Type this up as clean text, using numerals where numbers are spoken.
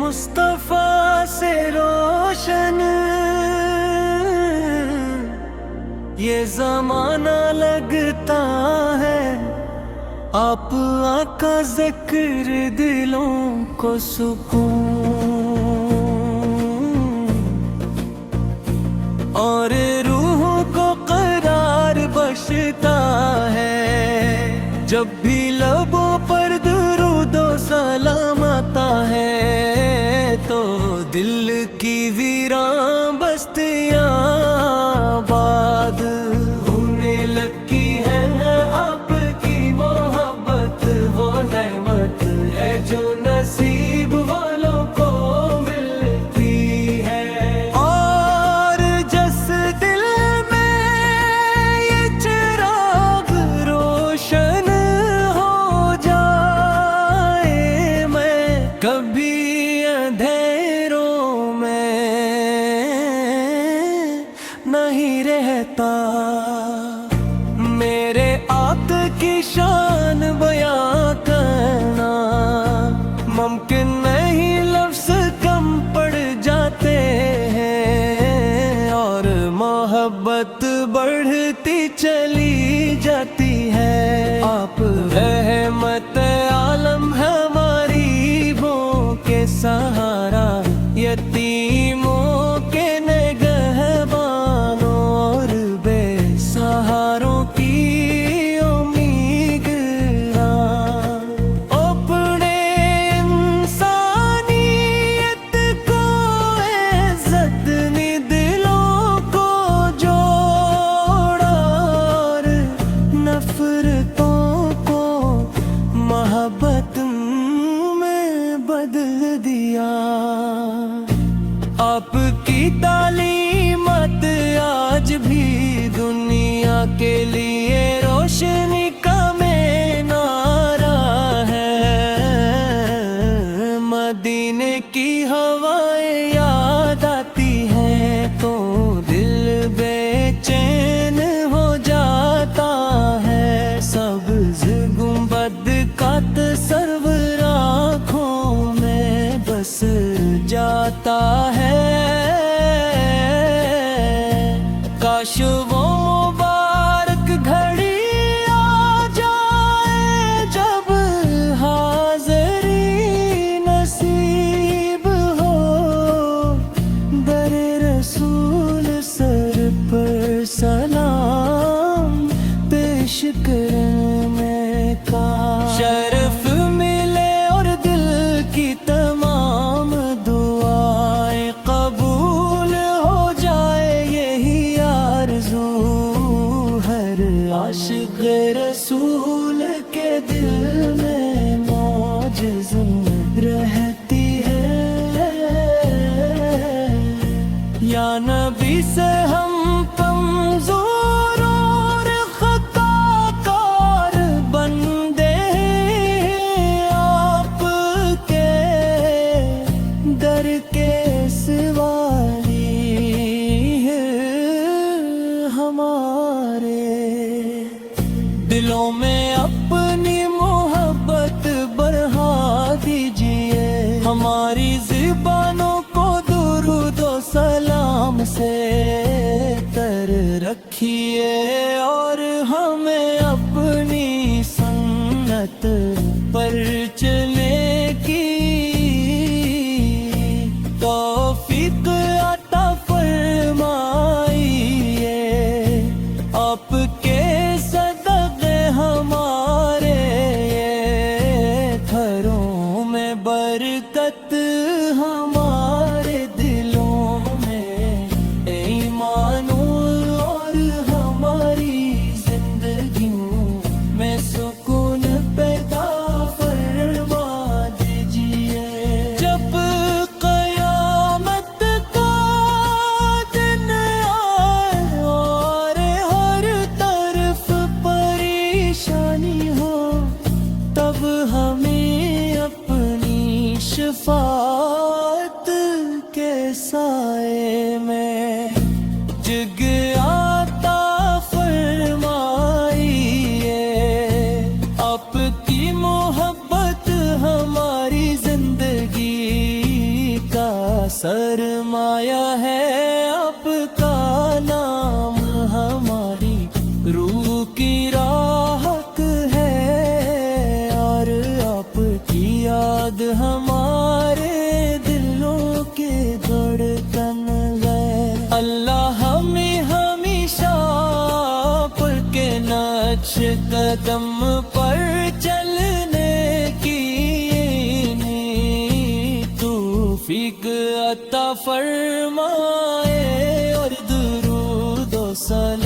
मुस्तफा से रोशन ये जमाना लगता है। आप आका जिक्र दिलों को सुकून और रूह को करार बख्शता है। जब भी लबों पर दुरूदो सलाम आता है तो दिल की वीरान बस्तियां आबाद होने लगती है। आपकी मोहब्बत वो नेमत है जो नसीब वालों को मिलती है। और जिस दिल में ये चिराग रोशन हो जाए, मैं कभी अंधेरों में नहीं रहता। मेरे आक की शान बयां करना मुमकिन नहीं, लफ्ज़ कम पड़ जाते हैं और मोहब्बत बढ़ती चली जाती है। आप रहमत आलम हमारी वो के सहारा, यतीमों के निगहबानों और बेसहारों की अपने इंसानियत को इज्जत ने दिलों को जोड़ा और नफरतों को मोहब्बत में बदल दिया। आपकी तालीमात आज भी दुनिया के लिए रोशनी का मीनारा है। मदीने की हवाएं याद आती हैं तो दिल बेचैन हो जाता है। सब्ज़ गुंबद का तस्वीर आँखों में बस जाता है। काश वो मुबारक घड़ी आ जाए जब हाज़री नसीब हो। दरे रसूल सर पर सलाम पेश करने का शर्फ मिले और दिल की तमाम दुआएं कबूल हो जाए, यही आरज़ू हर आशिक़ रसूल के दिल में मौजज़ रहती है। या नबी से हम कमज़ोर और ख़ताकार बंदे आपके दर के सिवारी है हमारे। दिलों में अपनी मोहब्बत बढ़ा दीजिए, हमारी ज़ुबानों को दुरूद व सलाम से तर रखिए और हमें अपनी सुन्नत पर चलने की तौफीक अता फरमाइए। आपके सदक़े हमारे घरों में बरकत, हमारे दिलों में ईमान और हमारी जिंदगियों में सुकून पैदा फरमा दीजिए। जब क़यामत का दिन आए और हर तरफ परेशानी हो, तब हमें अपनी शफ़ाअत के साए में जगआता फरमाइए। आपकी मोहब्बत हमारी जिंदगी सरमाया है आपका नाम, हमारी रूह की राहत है और आपकी याद हमारे दिलों के धड़कन है। अल्लाह हमें हमेशा आपके नक्श कदम पर चलने की तौफीक अता फरमाए और दुरूद व सलाम